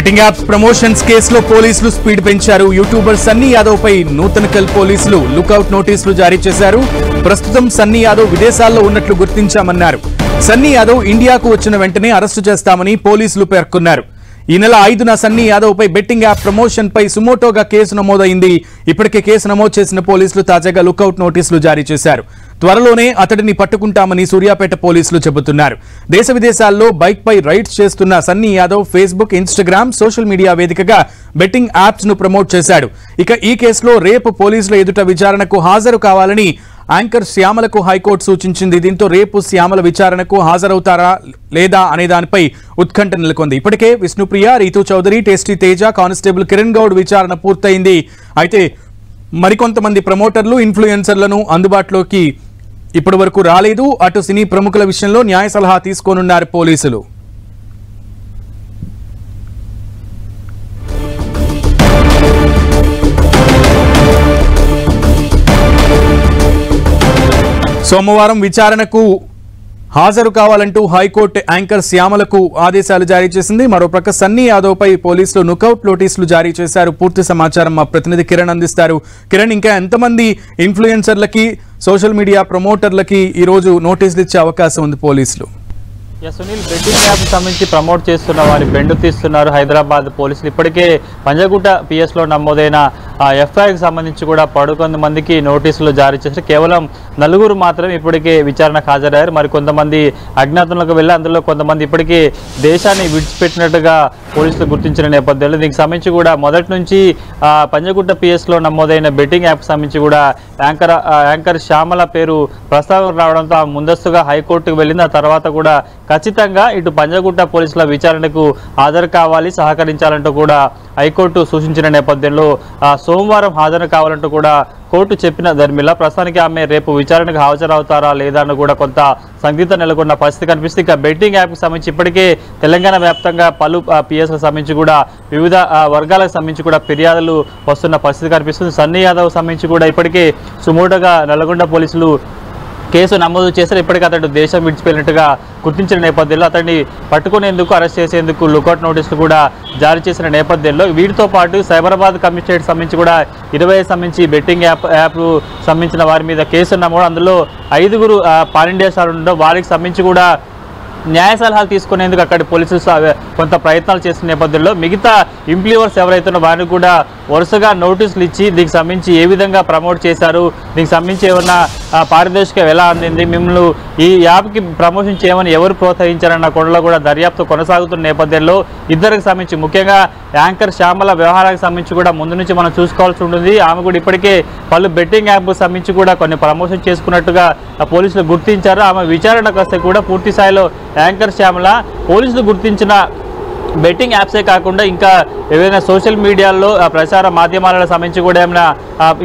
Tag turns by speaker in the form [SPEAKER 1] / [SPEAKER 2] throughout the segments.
[SPEAKER 1] Betting app promotions కేసులో పోలీసులు speed పెంచారు. యూట్యూబర్ సన్నీ యాదవ్ పై నూతనకల్ పోలీసులు లుకౌట్ నోటీసులు జారీ చేశారు. ప్రస్తుతం సన్నీ యాదవ్ విదేశాల్లో ఉన్నట్లు గుర్తించామన్నారు. సన్నీ యాదవ్ ఇండియాకు వచ్చిన వెంటనే అరెస్టు చేస్తామని పోలీసులు పేర్కొన్నారు. ఈ నెల 5న సన్నీ యాదవ్ పై బెట్టింగ్ యాప్ ప్రమోషన్ పై సుమోటోగా కేసు నమోదైంది. ఇప్పటికే కేసు నమోదు చేసిన పోలీసులు తాజాగా లుకౌట్ నోటీసులు జారీ చేశారు. త్వరలోనే అతడిని పట్టుకుంటామని సూర్యాపేట పోలీసులు చెబుతున్నారు. దేశ విదేశాల్లో బైక్ పై రైడ్స్ చేస్తున్న Sunny Yadav Facebook, Instagram, social media వేదికగా బెట్టింగ్ యాప్స్ ను ప్రమోట్ చేశాడు. ఇక ఈ కేసులో రేపు పోలీసుల ఎదుట విచారణకు హాజరు కావాలని యాంకర్ శ్యామలకు హైకోర్టు సూచించింది. దీంతో రేపు శ్యామల విచారణకు హాజరవుతారా లేదా అనే దానిపై ఉత్కంఠ నెలకొంది. ఇప్పటికే విష్ణుప్రియ, రీతూ చౌదరి, టేస్టీ తేజ, కానిస్టేబుల్ కిరణ్ గౌడ్ విచారణ పూర్తయింది. అయితే మరికొంతమంది ప్రమోటర్లు, ఇన్ఫ్లుయెన్సర్లను అందుబాటులోకి ఇప్పటి వరకు రాలేదు. అటు సినీ ప్రముఖుల విషయంలో న్యాయ సలహా తీసుకోనున్నారు పోలీసులు. సోమవారం విచారణకు హాజరు కావాలంటూ హైకోర్టు యాంకర్ శ్యామలకు ఆదేశాలు జారీ చేసింది. మరోపక్క సన్నీ యాదవ్ పై పోలీసులు లుకౌట్ నోటీసులు జారీ చేశారు. పూర్తి సమాచారం మా ప్రతినిధి కిరణ్ అందిస్తారు. కిరణ్, ఇంకా ఎంతమంది ఇన్ఫ్లుయెన్సర్లకి, సోషల్ మీడియా ప్రమోటర్లకి ఈరోజు నోటీసులు ఇచ్చే అవకాశం ఉంది పోలీసులు?
[SPEAKER 2] సునీల్, బెట్టింగ్ యాప్ సంబంధించి ప్రమోట్ చేస్తున్న వారి బెండు తీస్తున్నారు హైదరాబాద్ పోలీసులు. ఇప్పటికే పంజగుట్ట పిఎస్లో నమోదైన ఎఫ్ఐఆర్కి సంబంధించి కూడా 11 మందికి నోటీసులు జారీ చేశారు. కేవలం 4 మాత్రమే ఇప్పటికే విచారణకు హాజరయ్యారు. మరి కొంతమంది అజ్ఞాతంలోకి వెళ్ళి అందులో కొంతమంది ఇప్పటికే దేశాన్ని విడిచిపెట్టినట్టుగా పోలీసులు గుర్తించిన నేపథ్యంలో దీనికి సంబంధించి కూడా మొదటి నుంచి పంజగుట్ట పిఎస్లో నమోదైన బెట్టింగ్ యాప్ సంబంధించి కూడా యాంకర్ శ్యామల పేరు ప్రస్తావన రావడంతో ముందస్తుగా హైకోర్టుకు వెళ్ళింది. ఆ తర్వాత కూడా ఖచ్చితంగా ఇటు పంజగుట్ట పోలీసుల విచారణకు హాజరు కావాలి, సహకరించాలంటూ కూడా హైకోర్టు సూచించిన నేపథ్యంలో సోమవారం హాజరు కావాలంటూ కూడా కోర్టు చెప్పిన ధర్మిలా ప్రస్తుతానికి ఆమె రేపు విచారణకు హాజరవుతారా లేదా అని కూడా కొంత సందిగ్ధత నెలకొన్న పరిస్థితి కనిపిస్తుంది. ఇక బెట్టింగ్ యాప్కి సంబంధించి ఇప్పటికే తెలంగాణ వ్యాప్తంగా పలు పిఎస్లకు సంబంధించి కూడా వివిధ వర్గాలకు సంబంధించి కూడా ఫిర్యాదులు వస్తున్న పరిస్థితి కనిపిస్తుంది. సన్నీ యాదవ్ సంబంధించి కూడా ఇప్పటికే సుమోటోగా నల్గొండ పోలీసులు కేసు నమోదు చేశారు. ఇప్పటికీ అతడు దేశం విడిచిపోయినట్టుగా గుర్తించిన నేపథ్యంలో అతన్ని పట్టుకునేందుకు, అరెస్ట్ చేసేందుకు లుకౌట్ నోటీసులు కూడా జారీ చేసిన నేపథ్యంలో వీటితో పాటు సైబరాబాద్ కమిషనరేట్ సంబంధించి కూడా 20 సంబంధించి బెట్టింగ్ యాప్ సంబంధించిన వారి మీద కేసు నమోదు. అందులో 5 పాన్ ఇండియా స్టార్లు ఉండడం, వారికి సంబంధించి కూడా న్యాయ సలహాలు తీసుకునేందుకు అక్కడి పోలీసులు కొంత ప్రయత్నాలు చేసిన నేపథ్యంలో మిగతా ఇంప్లూయర్స్ ఎవరైతే వారికి కూడా వరుసగా నోటీసులు ఇచ్చి దీనికి సంబంధించి ఏ విధంగా ప్రమోట్ చేశారు, దీనికి సంబంధించి ఏమన్నా పారితోషికం ఎలా అందింది, మిమ్మల్ని ఈ యాప్కి ప్రమోషన్ చేయమని ఎవరు ప్రోత్సహించారన్న కోణంలో కూడా దర్యాప్తు కొనసాగుతున్న నేపథ్యంలో ఇద్దరికి సంబంధించి ముఖ్యంగా యాంకర్ శ్యామల వ్యవహారానికి సంబంధించి కూడా ముందు నుంచి మనం చూసుకోవాల్సి ఉంటుంది. ఆమె కూడా ఇప్పటికే పలు బెట్టింగ్ యాప్ సంబంధించి కూడా కొన్ని ప్రమోషన్ చేసుకున్నట్టుగా పోలీసులు గుర్తించారు. ఆమె విచారణకు వస్తే కూడా పూర్తి స్థాయిలో యాంకర్ శ్యామల పోలీసులు గుర్తించిన బెట్టింగ్ యాప్సే కాకుండా ఇంకా ఏవైనా సోషల్ మీడియాలో ప్రచార మాధ్యమాలకు సంబంధించి కూడా ఏమైనా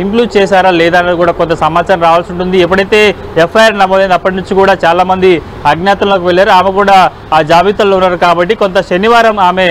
[SPEAKER 2] ఇంక్లూడ్ చేశారా లేదా అనేది కూడా కొంత సమాచారం రావాల్సి ఉంటుంది. ఎప్పుడైతే ఎఫ్ఐఆర్ నమోదైంది అప్పటి నుంచి కూడా చాలామంది అజ్ఞాతంలోకి వెళ్ళారు. ఆమె కూడా ఆ జాబితాలో ఉన్నారు కాబట్టి కొంత శనివారం ఆమె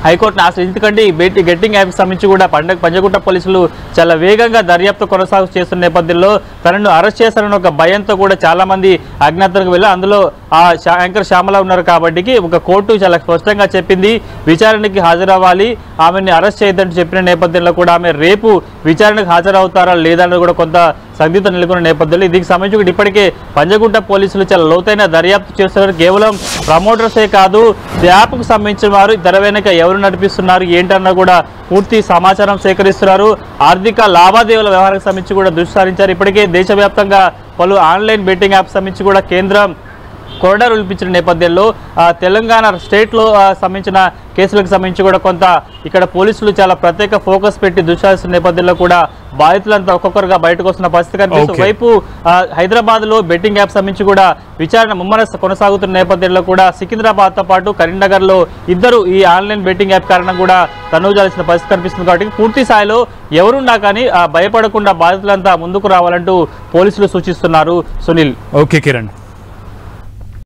[SPEAKER 2] హైకోర్టును ఆశ్రయించింది. ఎందుకంటే ఈ బెట్టింగ్ యాప్కి సంబంధించి కూడా పంజగుట్ట పోలీసులు చాలా వేగంగా దర్యాప్తు కొనసాగు చేస్తున్న నేపథ్యంలో తనను అరెస్ట్ చేస్తారని ఒక భయంతో కూడా చాలామంది అజ్ఞాతంలోకి వెళ్ళి అందులో ఆ యాంకర్ శ్యామల ఉన్నారు కాబట్టి ఒక కోర్టు చాలా స్పష్టంగా చెప్పింది విచారణకి హాజరవ్వాలి, ఆమెను అరెస్ట్ చేయొద్దంటూ చెప్పిన నేపథ్యంలో కూడా ఆమె రేపు విచారణకు హాజరవుతారా లేదా అనేది కూడా కొంత సందిగ్ధత నెలకొన్న నేపథ్యంలో దీనికి సంబంధించి ఇప్పటికే పంజగుట్ట పోలీసులు చాలా లోతైన దర్యాప్తు చేస్తున్నారు. కేవలం ప్రమోటర్సే కాదు, యాప్కు సంబంధించిన వారు తెర వెనుక ఎవరు నడిపిస్తున్నారు ఏంటన్నా కూడా పూర్తి సమాచారం సేకరిస్తున్నారు. ఆర్థిక లావాదేవీల వ్యవహారానికి సంబంధించి కూడా దృష్టి సారించారు. ఇప్పటికే దేశవ్యాప్తంగా పలు ఆన్లైన్ బెట్టింగ్ యాప్స్ సంబంధించి కూడా కేంద్రం కొరడా రూల్పించిన నేపథ్యంలో తెలంగాణ స్టేట్లో సంబంధించిన కేసులకు సంబంధించి కూడా కొంత ఇక్కడ పోలీసులు చాలా ప్రత్యేక ఫోకస్ పెట్టి దృష్టి నేపథ్యంలో కూడా బాధితులంతా ఒక్కొక్కరుగా బయటకు వస్తున్న పరిస్థితి కనిపిస్తుంది. వైపు హైదరాబాద్లో బెట్టింగ్ యాప్ సంబంధించి కూడా విచారణ ముమ్మర కొనసాగుతున్న నేపథ్యంలో కూడా సికింద్రాబాద్తో పాటు కరీంనగర్లో ఇద్దరు ఈ ఆన్లైన్ బెట్టింగ్ యాప్ కారణంగా కూడా తనుజాల్సిన పరిస్థితి కనిపిస్తుంది. కాబట్టి పూర్తి స్థాయిలో ఎవరున్నా కానీ భయపడకుండా బాధితులంతా ముందుకు రావాలంటూ పోలీసులు సూచిస్తున్నారు. సునీల్.
[SPEAKER 1] ఓకే కిరణ్.